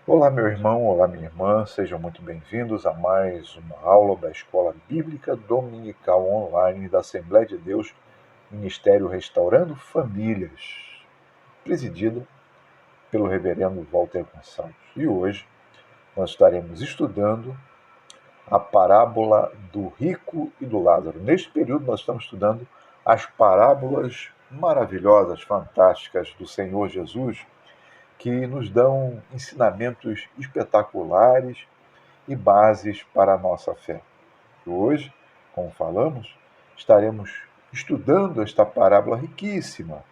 Olá, meu irmão, olá, minha irmã, sejam muito bem-vindos a mais uma aula da Escola Bíblica Dominical Online da Assembleia de Deus, Ministério Restaurando Famílias, presidida pelo Reverendo Walter Gonçalves. E hoje nós estaremos estudando a parábola do rico e do Lázaro. Neste período, nós estamos estudando as parábolas maravilhosas, fantásticas do Senhor Jesus, que nos dão ensinamentos espetaculares e bases para a nossa fé. E hoje, como falamos, estaremos estudando esta parábola riquíssima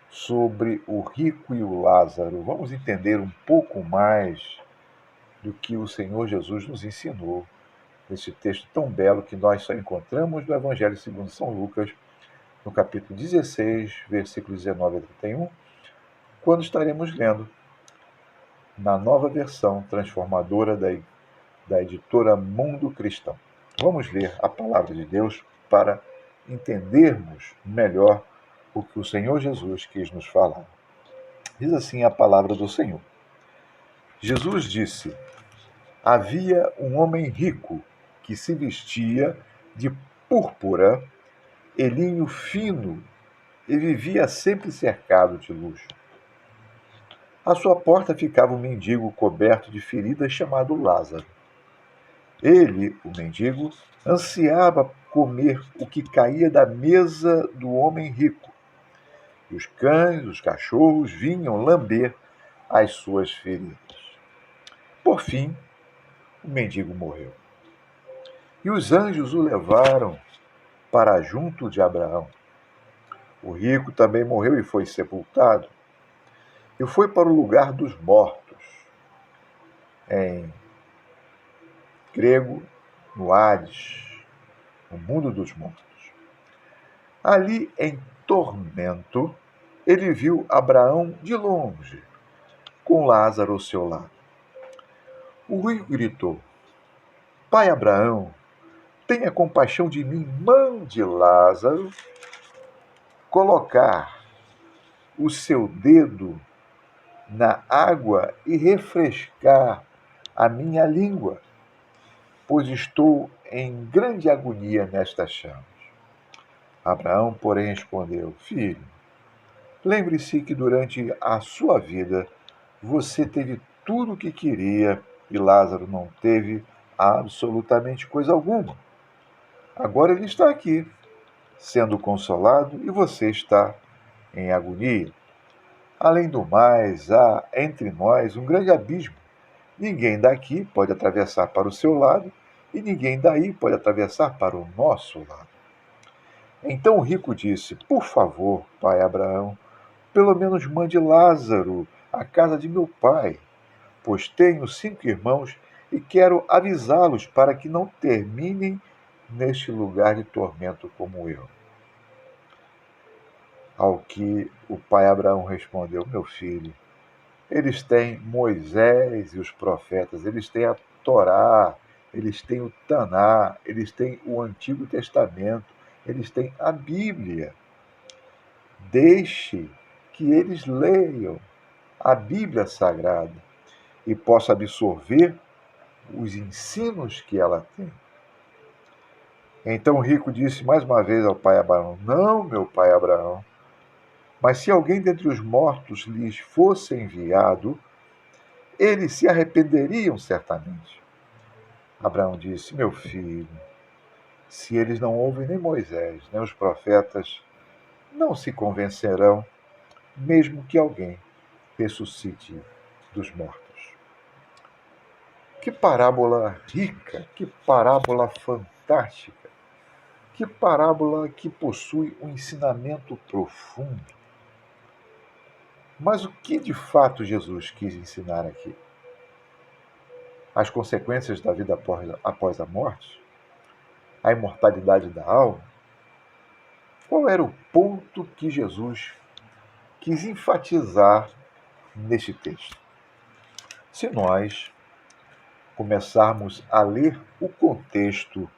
sobre o rico e o Lázaro. Vamos entender um pouco mais do que o Senhor Jesus nos ensinou nesse texto tão belo que nós só encontramos no Evangelho segundo São Lucas, no capítulo 16, versículos 19 a 31, quando estaremos lendo na nova versão transformadora da editora Mundo Cristão. Vamos ler a palavra de Deus para entendermos melhor o que o Senhor Jesus quis nos falar. Diz assim a palavra do Senhor. Jesus disse: Havia um homem rico que se vestia de púrpura e linho fino e vivia sempre cercado de luxo. À sua porta ficava um mendigo coberto de feridas chamado Lázaro. Ele, o mendigo, ansiava comer o que caía da mesa do homem rico, e os cães, os cachorros vinham lamber as suas feridas. Por fim, o mendigo morreu. E os anjos o levaram para junto de Abraão. O rico também morreu e foi sepultado, e foi para o lugar dos mortos, em grego, no Hades, no mundo dos mortos. Ali, em tormento, ele viu Abraão de longe, com Lázaro ao seu lado. O rico gritou: Pai Abraão, tenha compaixão de mim, mande Lázaro colocar o seu dedo na água e refrescar a minha língua, pois estou em grande agonia nestas chamas. Abraão, porém, respondeu: Filho, lembre-se que durante a sua vida você teve tudo o que queria e Lázaro não teve absolutamente coisa alguma. Agora ele está aqui, sendo consolado, e você está em agonia. Além do mais, há entre nós um grande abismo. Ninguém daqui pode atravessar para o seu lado e ninguém daí pode atravessar para o nosso lado. Então o rico disse: Por favor, pai Abraão, pelo menos mande Lázaro à casa de meu pai, pois tenho 5 irmãos e quero avisá-los para que não terminem neste lugar de tormento como eu. Ao que o pai Abraão respondeu: Meu filho, eles têm Moisés e os profetas, eles têm a Torá, eles têm o Taná, eles têm o Antigo Testamento, eles têm a Bíblia. Deixe que eles leiam a Bíblia Sagrada e possa absorver os ensinos que ela tem. Então o rico disse mais uma vez ao pai Abraão: Não, meu pai Abraão, mas se alguém dentre os mortos lhes fosse enviado, eles se arrependeriam certamente. Abraão disse: Meu filho, se eles não ouvem nem Moisés, nem os profetas, não se convencerão, mesmo que alguém ressuscite dos mortos. Que parábola rica, que parábola fantástica, que parábola que possui um ensinamento profundo. Mas o que de fato Jesus quis ensinar aqui? As consequências da vida após a morte? A imortalidade da alma? Qual era o ponto que Jesus quis enfatizar neste texto? Se nós começarmos a ler o contexto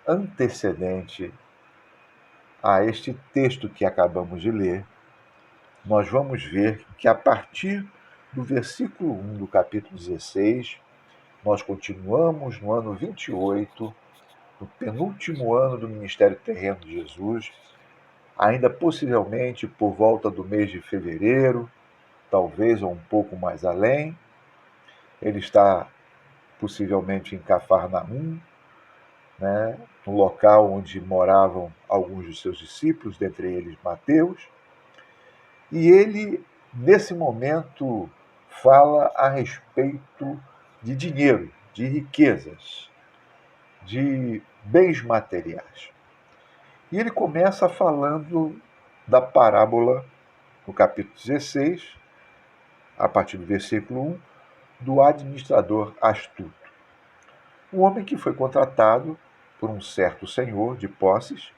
antecedente a este texto que acabamos de ler, nós vamos ver que a partir do versículo 1 do capítulo 16, nós continuamos no ano 28, no penúltimo ano do ministério terreno de Jesus, ainda possivelmente por volta do mês de fevereiro, talvez ou um pouco mais além. Ele está possivelmente em Cafarnaum, né, no local onde moravam alguns dos seus discípulos, dentre eles Mateus. E ele, nesse momento, fala a respeito de dinheiro, de riquezas, de bens materiais. E ele começa falando da parábola, no capítulo 16, a partir do versículo 1, do administrador astuto. Um homem que foi contratado por um certo senhor de posses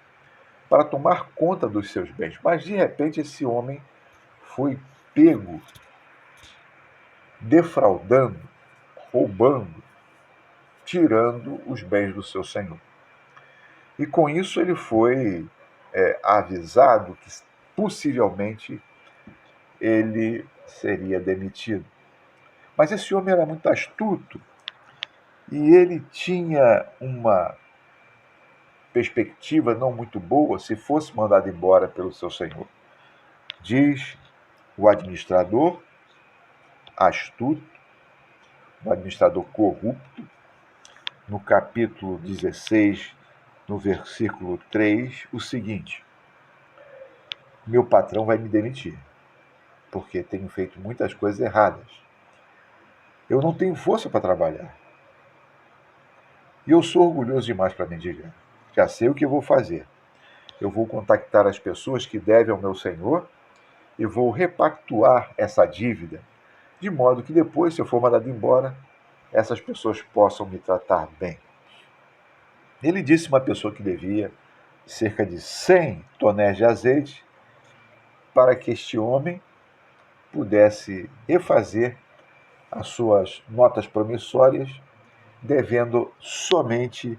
para tomar conta dos seus bens. Mas, de repente, esse homem foi pego defraudando, roubando, tirando os bens do seu senhor. E com isso ele foi avisado que possivelmente ele seria demitido. Mas esse homem era muito astuto e ele tinha uma perspectiva não muito boa se fosse mandado embora pelo seu senhor. Diz o administrador astuto, o administrador corrupto, no capítulo 16, no versículo 3, o seguinte: meu patrão vai me demitir, porque tenho feito muitas coisas erradas. Eu não tenho força para trabalhar. E eu sou orgulhoso demais para mendigar. Já sei o que eu vou fazer. Eu vou contactar as pessoas que devem ao meu senhor e vou repactuar essa dívida, de modo que depois, se eu for mandado embora, essas pessoas possam me tratar bem. Ele disse uma pessoa que devia cerca de 100 tonéis de azeite para que este homem pudesse refazer as suas notas promissórias, devendo somente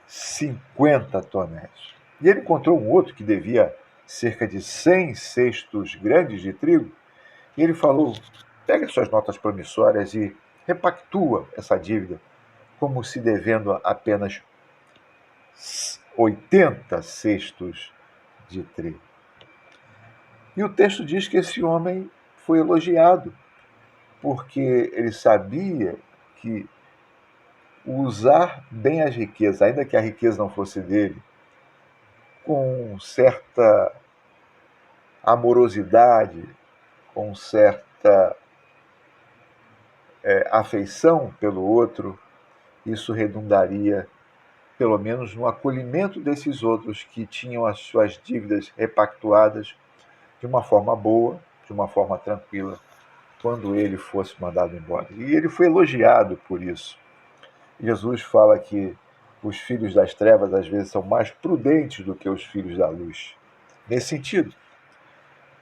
50 tonéis. E ele encontrou um outro que devia cerca de 100 cestos grandes de trigo, e ele falou: pega suas notas promissórias e repactua essa dívida, como se devendo apenas 80 cestos de trigo. E o texto diz que esse homem foi elogiado, porque ele sabia que usar bem as riquezas, ainda que a riqueza não fosse dele, com certa amorosidade, com certa afeição pelo outro, isso redundaria, pelo menos, no acolhimento desses outros que tinham as suas dívidas repactuadas de uma forma boa, de uma forma tranquila, quando ele fosse mandado embora. E ele foi elogiado por isso. Jesus fala que os filhos das trevas às vezes são mais prudentes do que os filhos da luz. Nesse sentido,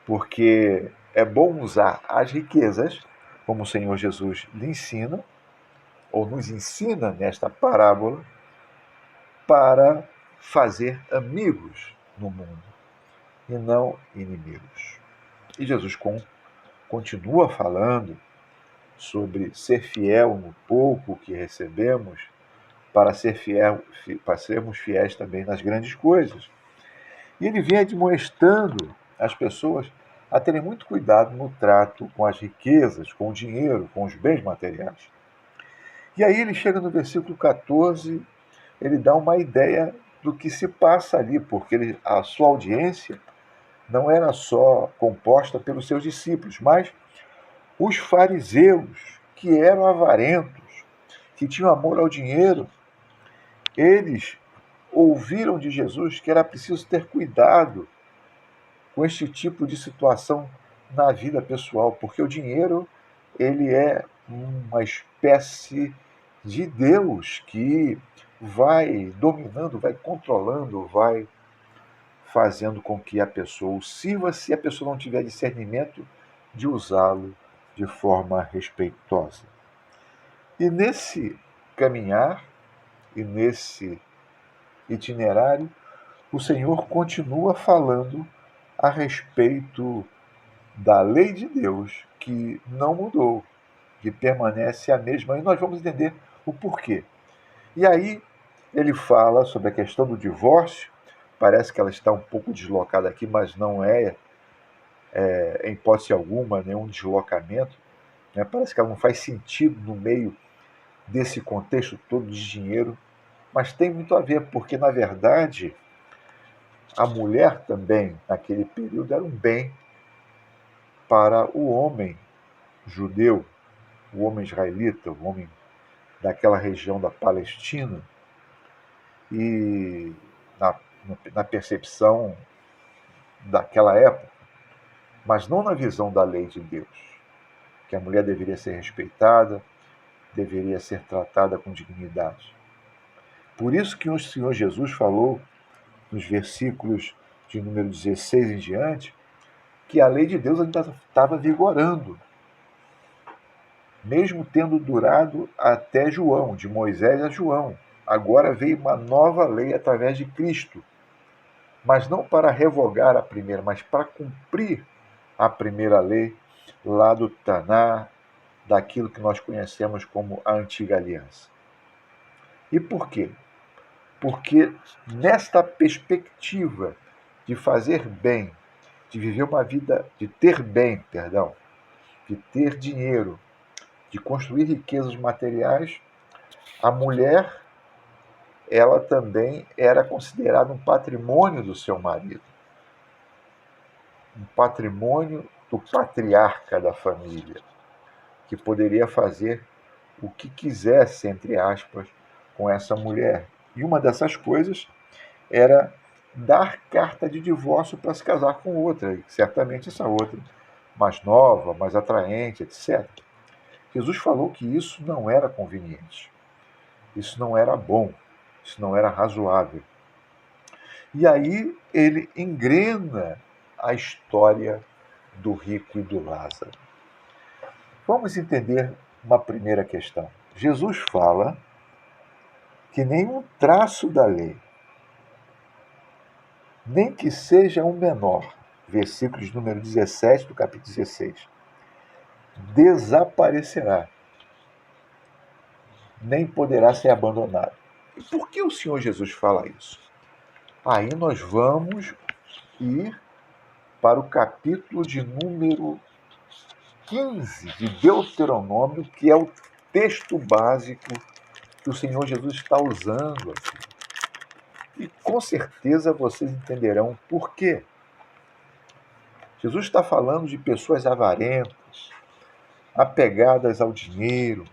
porque é bom usar as riquezas, como o Senhor Jesus lhe ensina, ou nos ensina nesta parábola, para fazer amigos no mundo e não inimigos. E Jesus continua falando sobre ser fiel no pouco que recebemos, para sermos fiéis também nas grandes coisas. E ele vem admoestando as pessoas a terem muito cuidado no trato com as riquezas, com o dinheiro, com os bens materiais. E aí ele chega no versículo 14, ele dá uma ideia do que se passa ali, porque a sua audiência não era só composta pelos seus discípulos, mas os fariseus, que eram avarentos, que tinham amor ao dinheiro. Eles ouviram de Jesus que era preciso ter cuidado com este tipo de situação na vida pessoal, porque o dinheiro ele é uma espécie de Deus que vai dominando, vai controlando, vai fazendo com que a pessoa o sirva, se a pessoa não tiver discernimento de usá-lo de forma respeitosa. E nesse caminhar, e nesse itinerário, o Senhor continua falando a respeito da lei de Deus, que não mudou. que permanece a mesma, e nós vamos entender o porquê. E aí ele fala sobre a questão do divórcio. Parece que ela está um pouco deslocada aqui, mas não é, em hipótese alguma, nenhum deslocamento. Né? Parece que ela não faz sentido no meio desse contexto todo de dinheiro, mas tem muito a ver, porque, na verdade, a mulher também, naquele período, era um bem para o homem judeu, o homem israelita, o homem daquela região da Palestina, e na, na percepção daquela época, mas não na visão da lei de Deus, que a mulher deveria ser respeitada, deveria ser tratada com dignidade. Por isso que o Senhor Jesus falou, nos versículos de número 16 em diante, que a lei de Deus ainda estava vigorando, mesmo tendo durado até João, de Moisés a João. Agora veio uma nova lei através de Cristo, mas não para revogar a primeira, mas para cumprir a primeira lei lá do Taná, daquilo que nós conhecemos como a antiga aliança. E por quê? Porque nesta perspectiva de fazer bem, de viver uma vida, de ter bem, perdão, de ter dinheiro, de construir riquezas materiais, a mulher, ela também era considerada um patrimônio do seu marido, um patrimônio do patriarca da família, que poderia fazer o que quisesse, entre aspas, com essa mulher. E uma dessas coisas era dar carta de divórcio para se casar com outra, e certamente essa outra mais nova, mais atraente, etc. Jesus falou que isso não era conveniente, isso não era bom, isso não era razoável. E aí ele engrena a história do rico e do Lázaro. Vamos entender uma primeira questão. Jesus fala que nenhum traço da lei, nem que seja um menor, versículos número 17 do capítulo 16, desaparecerá, nem poderá ser abandonado. E por que o Senhor Jesus fala isso? Aí nós vamos ir para o capítulo de número 15 de Deuteronômio, que é o texto básico que o Senhor Jesus está usando aqui. E com certeza vocês entenderão por quê. Jesus está falando de pessoas avarentas, apegadas ao dinheiro,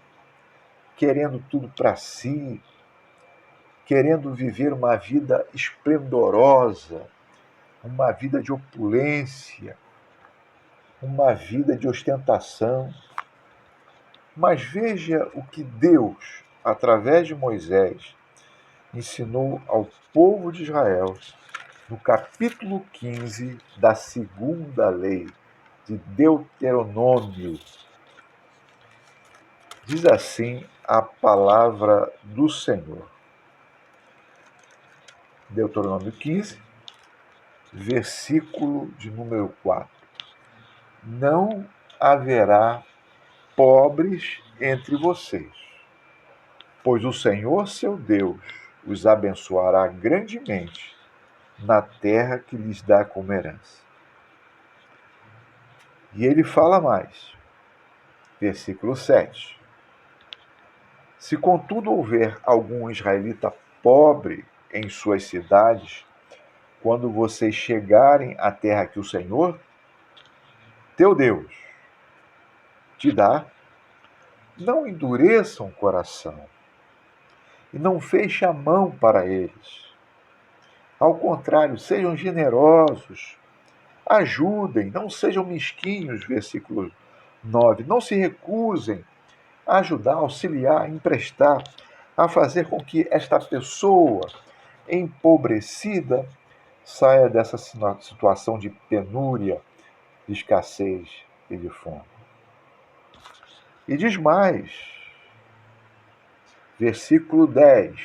querendo tudo para si, querendo viver uma vida esplendorosa, uma vida de opulência, uma vida de ostentação. Mas veja o que Deus, através de Moisés, ensinou ao povo de Israel no capítulo 15 da segunda lei de Deuteronômio. Diz assim a palavra do Senhor. Deuteronômio 15, versículo de número 4. Não haverá pobres entre vocês, pois o Senhor seu Deus os abençoará grandemente na terra que lhes dá como herança. E ele fala mais, versículo 7. Se contudo houver algum israelita pobre em suas cidades, quando vocês chegarem à terra que o Senhor, teu Deus, te dá, não endureçam o coração e não feche a mão para eles. Ao contrário, sejam generosos, ajudem, não sejam mesquinhos, versículo 9. Não se recusem a ajudar, a auxiliar, a emprestar, a fazer com que esta pessoa empobrecida saia dessa situação de penúria, de escassez e de fome. E diz mais, versículo 10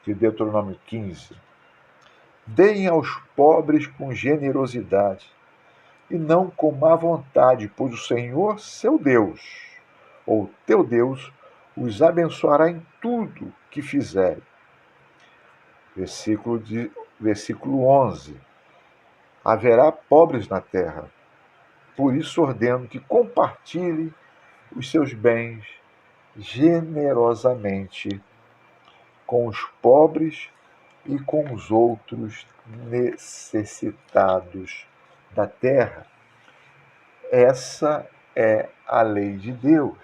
de Deuteronômio 15. Deem aos pobres com generosidade, e não com má vontade, pois o Senhor, seu Deus, ou teu Deus, os abençoará em tudo que fizerem. Versículo 11. Haverá pobres na terra, por isso ordeno que compartilhe os seus bens generosamente com os pobres e com os outros necessitados da terra. Essa é a lei de Deus.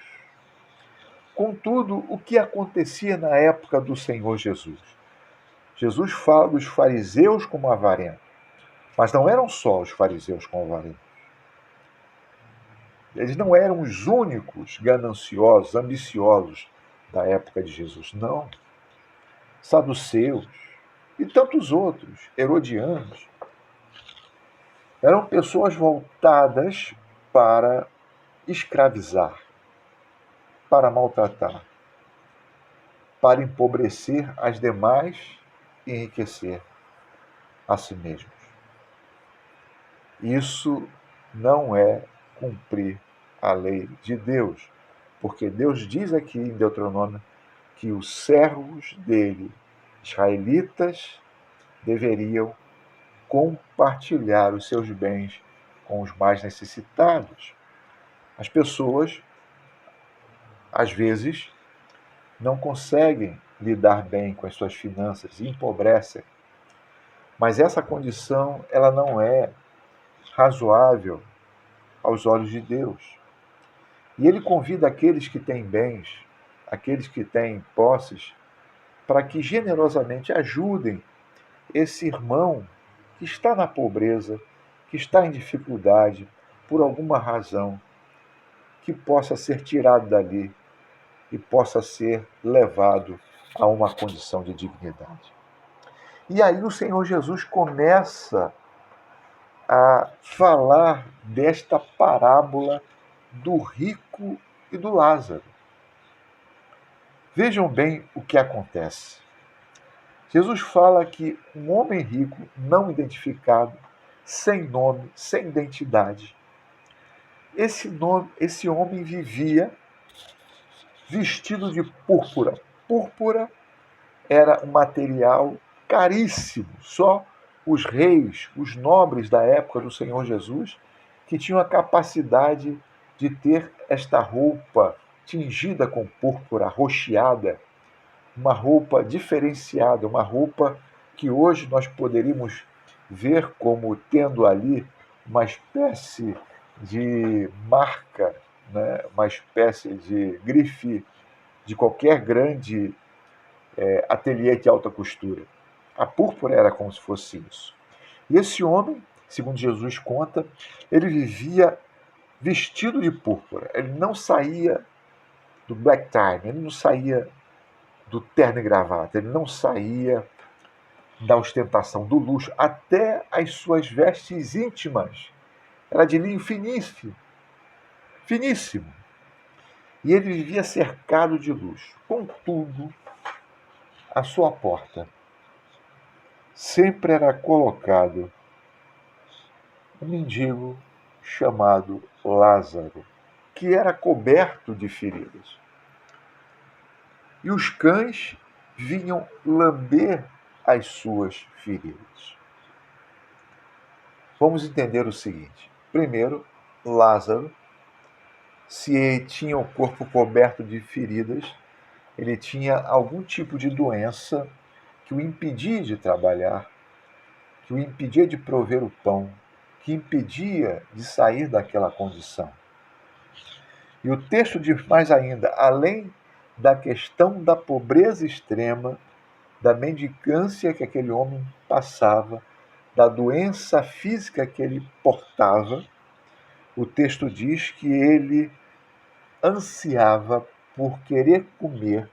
Contudo, o que acontecia na época do Senhor Jesus? Jesus fala dos fariseus como avarentos, mas não eram só os fariseus como avarentos. Eles não eram os únicos gananciosos, ambiciosos da época de Jesus, não. Saduceus e tantos outros, herodianos, eram pessoas voltadas para escravizar, para maltratar, para empobrecer as demais e enriquecer a si mesmos. Isso não é cumprir a lei de Deus, porque Deus diz aqui em Deuteronômio que os servos dele, israelitas, deveriam compartilhar os seus bens com os mais necessitados. As pessoas, às vezes, não conseguem lidar bem com as suas finanças e empobrecem, mas essa condição ela não é razoável aos olhos de Deus. E ele convida aqueles que têm bens, aqueles que têm posses, para que generosamente ajudem esse irmão que está na pobreza, que está em dificuldade, por alguma razão, que possa ser tirado dali e possa ser levado a uma condição de dignidade. E aí o Senhor Jesus começa a falar desta parábola do rico e do Lázaro. Vejam bem o que acontece. Jesus fala que um homem rico, não identificado, sem nome, sem identidade, esse homem vivia vestido de púrpura. Púrpura era um material caríssimo. Só os reis, os nobres da época do Senhor Jesus, que tinham a capacidade de ter esta roupa tingida com púrpura, rocheada, uma roupa diferenciada, uma roupa que hoje nós poderíamos ver como tendo ali uma espécie de marca, né? Uma espécie de grife de qualquer grande ateliê de alta costura. A púrpura era como se fosse isso. E esse homem, segundo Jesus conta, ele vivia vestido de púrpura. Ele não saía do black tie, ele não saía do terno e gravata, ele não saía da ostentação, do luxo. Até as suas vestes íntimas era de linho finíssimo, finíssimo. E ele vivia cercado de luxo. Contudo, à sua porta sempre era colocado um mendigo chamado Lázaro, que era coberto de feridas. E os cães vinham lamber as suas feridas. Vamos entender o seguinte. Primeiro, Lázaro, se ele tinha o corpo coberto de feridas, ele tinha algum tipo de doença que o impedia de trabalhar, que o impedia de prover o pão, que impedia de sair daquela condição. E o texto diz mais ainda, além da questão da pobreza extrema, da mendicância que aquele homem passava, da doença física que ele portava, o texto diz que ele ansiava por querer comer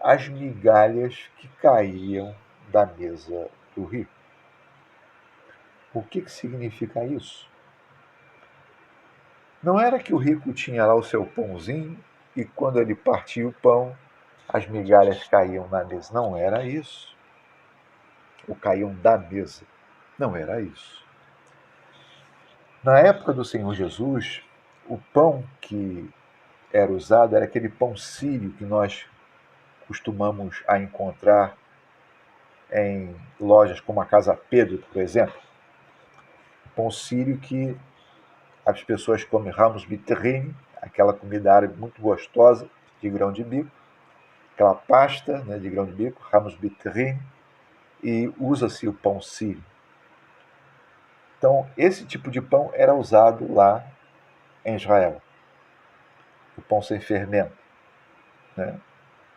as migalhas que caíam da mesa do rico. O que significa isso? Não era que o rico tinha lá o seu pãozinho e quando ele partia o pão, as migalhas caíam na mesa. Não era isso. Ou caíam da mesa. Não era isso. Na época do Senhor Jesus, o pão que era usado era aquele pão sírio que nós costumamos a encontrar em lojas como a Casa Pedro, por exemplo. Pão sírio que as pessoas comem ramos biterrine, aquela comida árabe muito gostosa de grão de bico, aquela pasta, né, de grão de bico, ramos biterrine, e usa-se o pão sírio. Então, esse tipo de pão era usado lá em Israel. O pão sem fermento, né?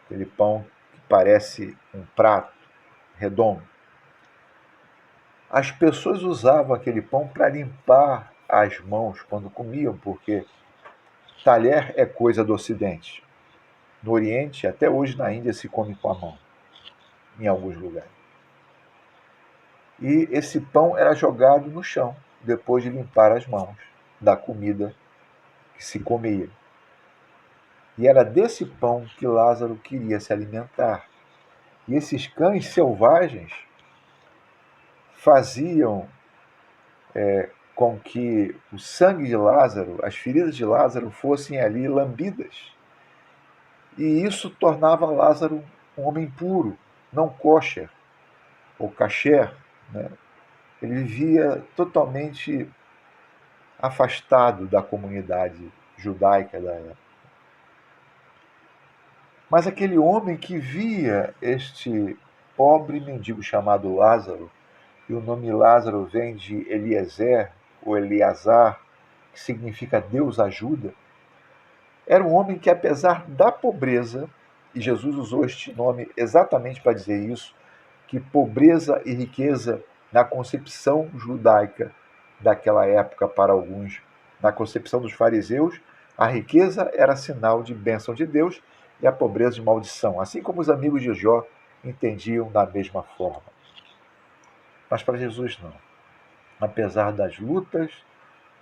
Aquele pão que parece um prato redondo. As pessoas usavam aquele pão para limpar as mãos quando comiam, porque talher é coisa do Ocidente. No Oriente, até hoje na Índia, se come com a mão, em alguns lugares. E esse pão era jogado no chão, depois de limpar as mãos da comida que se comia. E era desse pão que Lázaro queria se alimentar. E esses cães selvagens faziam com que o sangue de Lázaro, as feridas de Lázaro, fossem ali lambidas. E isso tornava Lázaro um homem puro, não kosher ou kasher, né? Ele vivia totalmente afastado da comunidade judaica da época. Mas aquele homem que via este pobre mendigo chamado Lázaro, e o nome Lázaro vem de Eliezer ou Eleazar, que significa Deus ajuda, era um homem que, apesar da pobreza, e Jesus usou este nome exatamente para dizer isso, que pobreza e riqueza, na concepção judaica daquela época para alguns, na concepção dos fariseus, a riqueza era sinal de bênção de Deus e a pobreza de maldição, assim como os amigos de Jó entendiam da mesma forma. Mas para Jesus não. Apesar das lutas,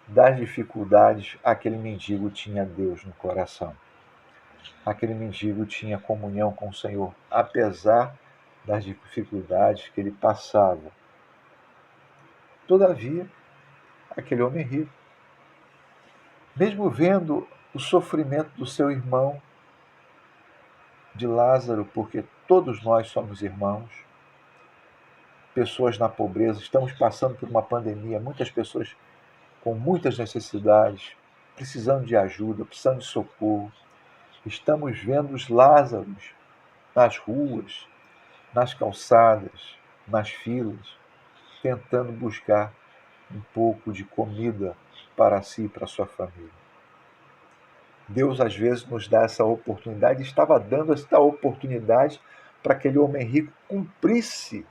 das dificuldades, aquele mendigo tinha Deus no coração. Aquele mendigo tinha comunhão com o Senhor, apesar das dificuldades que ele passava. Todavia, aquele homem rico, mesmo vendo o sofrimento do seu irmão, de Lázaro, porque todos nós somos irmãos, pessoas na pobreza, estamos passando por uma pandemia, muitas pessoas com muitas necessidades, precisando de ajuda, precisando de socorro. Estamos vendo os Lázaros nas ruas, nas calçadas, nas filas, tentando buscar um pouco de comida para si e para sua família. Deus às vezes nos dá essa oportunidade, estava dando essa oportunidade para aquele homem rico cumprisse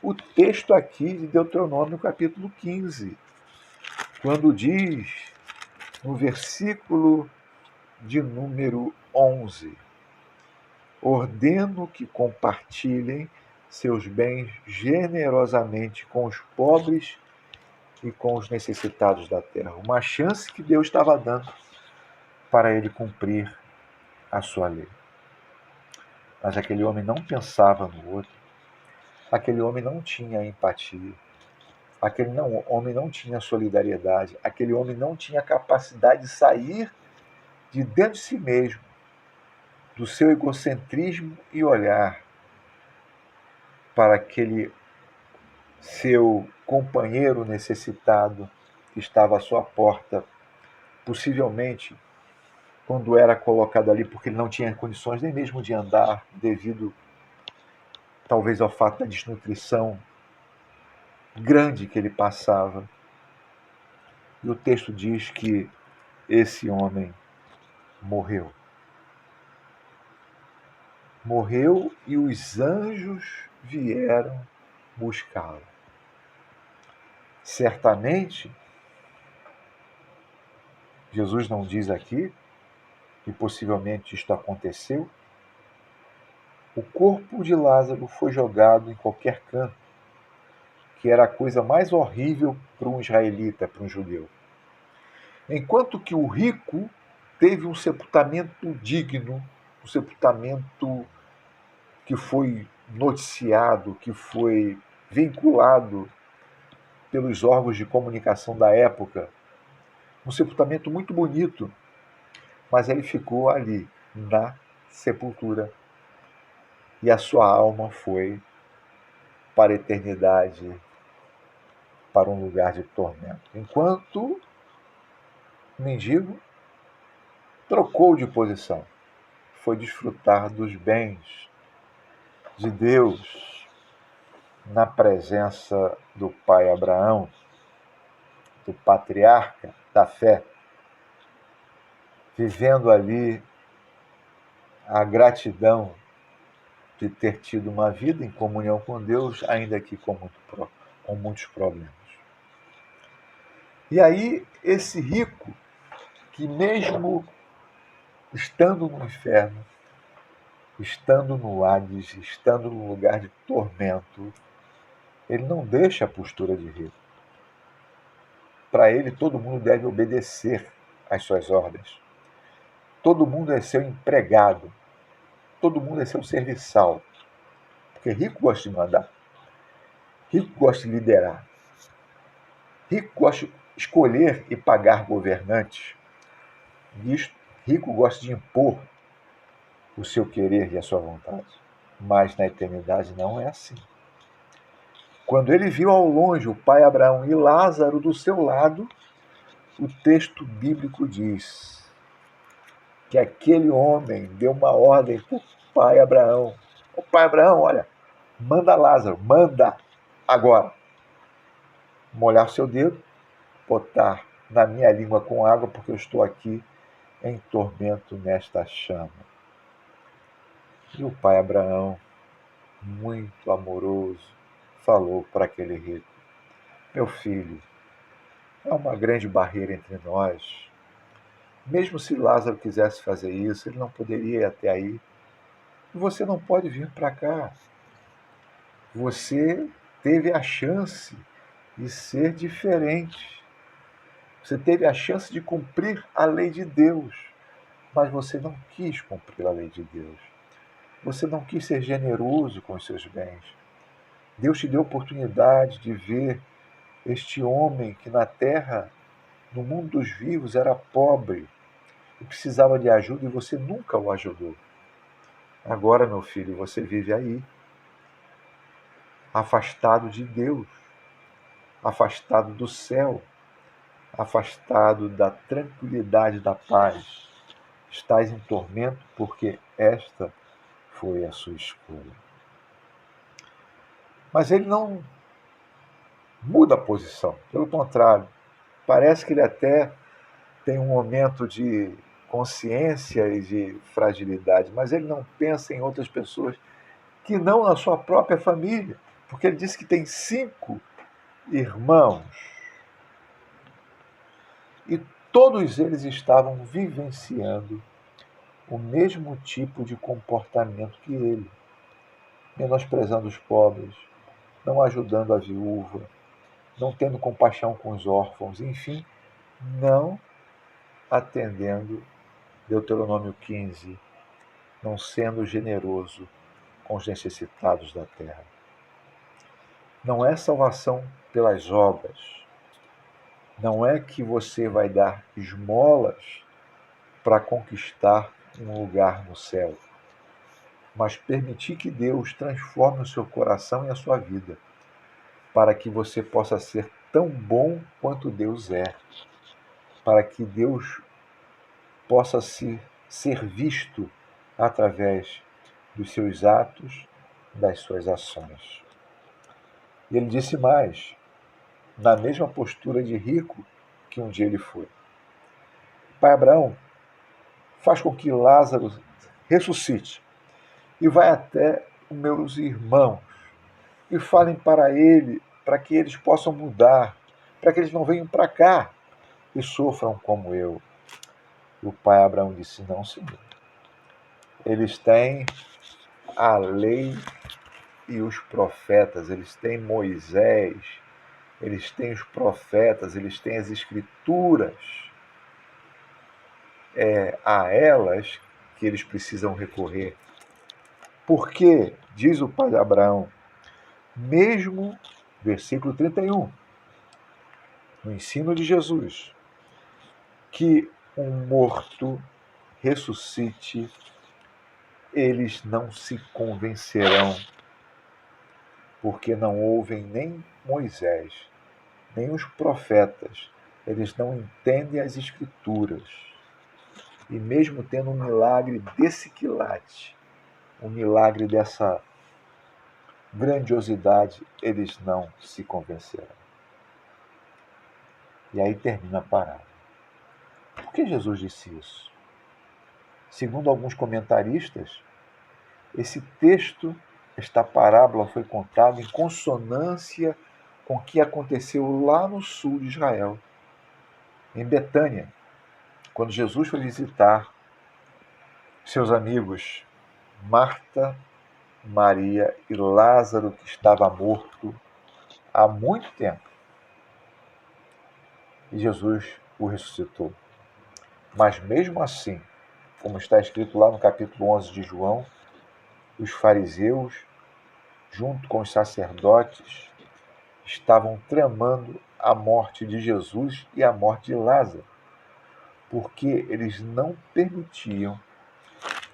o texto aqui de Deuteronômio capítulo 15, quando diz no versículo de número 11: ordeno que compartilhem seus bens generosamente com os pobres e com os necessitados da terra. Uma chance que Deus estava dando para ele cumprir a sua lei. Mas aquele homem não pensava no outro, aquele homem não tinha empatia, homem não tinha solidariedade, aquele homem não tinha capacidade de sair de dentro de si mesmo, do seu egocentrismo e olhar para aquele seu companheiro necessitado que estava à sua porta, possivelmente quando era colocado ali porque ele não tinha condições nem mesmo de andar, devido talvez ao fato da desnutrição grande que ele passava. E o texto diz que esse homem morreu. Morreu e os anjos vieram buscá-lo. Certamente, Jesus não diz aqui, e possivelmente isto aconteceu, o corpo de Lázaro foi jogado em qualquer canto, que era a coisa mais horrível para um israelita, para um judeu. Enquanto que o rico teve um sepultamento digno, um sepultamento que foi noticiado, que foi vinculado pelos órgãos de comunicação da época, um sepultamento muito bonito, mas ele ficou ali, na sepultura, e a sua alma foi para a eternidade, para um lugar de tormento. Enquanto o mendigo trocou de posição, foi desfrutar dos bens de Deus na presença do pai Abraão, do patriarca da fé, vivendo ali a gratidão de ter tido uma vida em comunhão com Deus, ainda que com muitos problemas. E aí, esse rico, que mesmo estando no inferno, estando no Hades, estando num lugar de tormento, ele não deixa a postura de rico. Para ele, todo mundo deve obedecer às suas ordens. Todo mundo é seu empregado. Todo mundo é seu serviçal. Porque rico gosta de mandar. Rico gosta de liderar. Rico gosta de escolher e pagar governantes. Rico gosta de impor o seu querer e a sua vontade. Mas na eternidade não é assim. Quando ele viu ao longe o pai Abraão e Lázaro do seu lado, o texto bíblico diz que aquele homem deu uma ordem para o pai Abraão. O pai Abraão, olha, manda Lázaro, manda agora. Molhar seu dedo, botar na minha língua com água, porque eu estou aqui em tormento nesta chama. E o pai Abraão, muito amoroso, falou para aquele rico: meu filho, há uma grande barreira entre nós. Mesmo se Lázaro quisesse fazer isso, ele não poderia ir até aí. E você não pode vir para cá. Você teve a chance de ser diferente. Você teve a chance de cumprir a lei de Deus, mas você não quis cumprir a lei de Deus. Você não quis ser generoso com os seus bens. Deus te deu a oportunidade de ver este homem que na terra, no mundo dos vivos, era pobre e precisava de ajuda e você nunca o ajudou. Agora, meu filho, você vive aí, afastado de Deus, afastado do céu, afastado da tranquilidade, da paz. Estás em tormento porque esta foi a sua escolha. Mas ele não muda a posição, pelo contrário, parece que ele até tem um momento de consciência e de fragilidade, mas ele não pensa em outras pessoas que não na sua própria família, porque ele disse que tem 5 irmãos e todos eles estavam vivenciando o mesmo tipo de comportamento que ele, menosprezando os pobres, não ajudando a viúva, não tendo compaixão com os órfãos, enfim, não atendendo Deuteronômio 15, não sendo generoso com os necessitados da terra. Não é salvação pelas obras. Não é que você vai dar esmolas para conquistar um lugar no céu, mas permitir que Deus transforme o seu coração e a sua vida, para que você possa ser tão bom quanto Deus é, para que Deus possa ser visto através dos seus atos, das suas ações. E ele disse mais, na mesma postura de rico que um dia ele foi: pai Abraão, faz com que Lázaro ressuscite e vai até os meus irmãos e falem para ele, para que eles possam mudar, para que eles não venham para cá e sofram como eu. E o pai Abraão disse: não, senhor. Eles têm a lei e os profetas, eles têm Moisés, eles têm os profetas, eles têm as escrituras. É a elas que eles precisam recorrer. Porque, diz o pai Abraão, mesmo, versículo 31, no ensino de Jesus, que um morto ressuscite, eles não se convencerão, porque não ouvem nem Moisés, nem os profetas. Eles não entendem as Escrituras. E mesmo tendo um milagre desse quilate, um milagre dessa grandiosidade, eles não se convencerão. E aí termina a parábola. Por que Jesus disse isso? Segundo alguns comentaristas, esse texto, esta parábola foi contada em consonância com o que aconteceu lá no sul de Israel, em Betânia, quando Jesus foi visitar seus amigos Marta, Maria e Lázaro, que estava morto há muito tempo. E Jesus o ressuscitou. Mas mesmo assim, como está escrito lá no capítulo 11 de João, os fariseus, junto com os sacerdotes, estavam tramando a morte de Jesus e a morte de Lázaro, porque eles não permitiam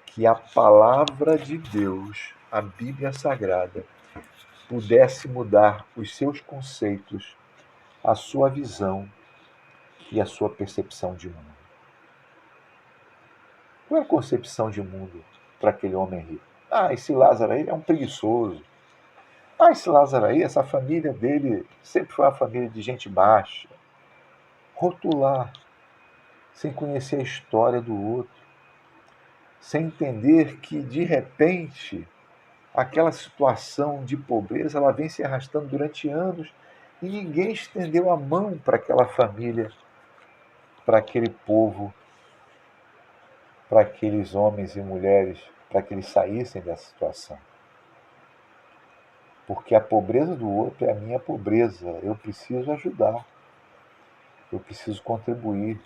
que a palavra de Deus, a Bíblia Sagrada, pudesse mudar os seus conceitos, a sua visão e a sua percepção de mundo. Qual é a concepção de mundo para aquele homem rico? Esse Lázaro aí é um preguiçoso. Esse Lázaro aí, essa família dele sempre foi uma família de gente baixa. Rotular, sem conhecer a história do outro, sem entender que, de repente, aquela situação de pobreza ela vem se arrastando durante anos e ninguém estendeu a mão para aquela família, para aquele povo, para aqueles homens e mulheres, para que eles saíssem dessa situação. Porque a pobreza do outro é a minha pobreza. Eu preciso ajudar. Eu preciso contribuir.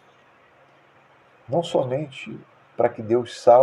Não somente para que Deus salve